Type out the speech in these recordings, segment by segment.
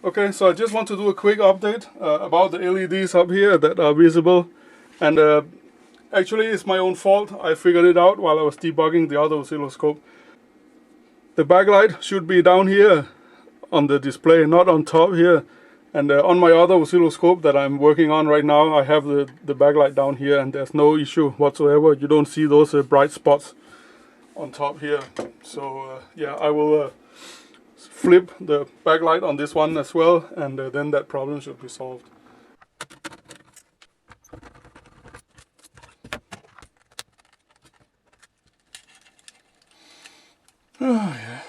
Okay, so I just want to do a quick update about the LEDs up here that are visible. And actually it's my own fault. I figured it out while I was debugging the other oscilloscope. The backlight should be down here on the display, not on top here. And on my other oscilloscope that I'm working on right now, I have the backlight down here, and there's no issue whatsoever. You don't see those bright spots on top here. So yeah, I will flip the backlight on this one as well, and then that problem should be solved. Oh, yeah.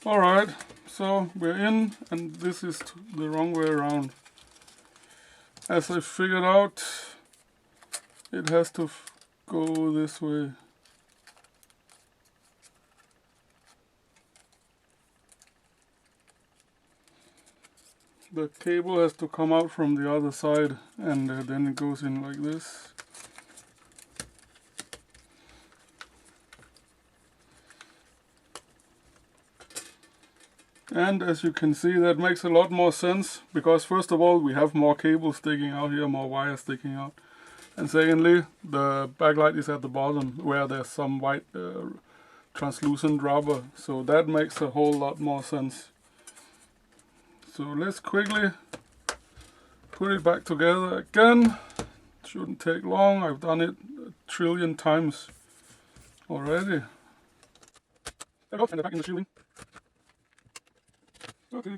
Alright, so we're in, and this is the wrong way around. As I figured out, it has to go this way. The cable has to come out from the other side, and then it goes in like this. And as you can see, that makes a lot more sense, because first of all we have more cables sticking out here, more wires sticking out. And secondly, the backlight is at the bottom where there's some white translucent rubber. So that makes a whole lot more sense. So let's quickly put it back together again. Shouldn't take long, I've done it a trillion times already. There we go, and they're back in the shielding. Okay.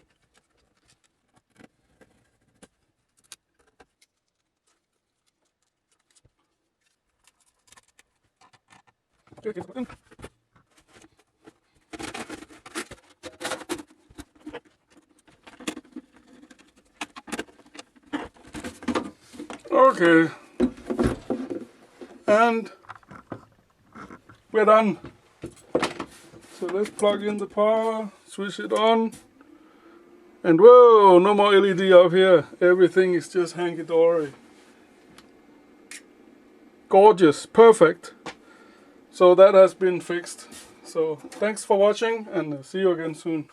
Okay, and we're done. So let's plug in the power, switch it on, and whoa, no more LED up here. Everything is just hanky-dory. Gorgeous, perfect. So that has been fixed. So thanks for watching, and see you again soon.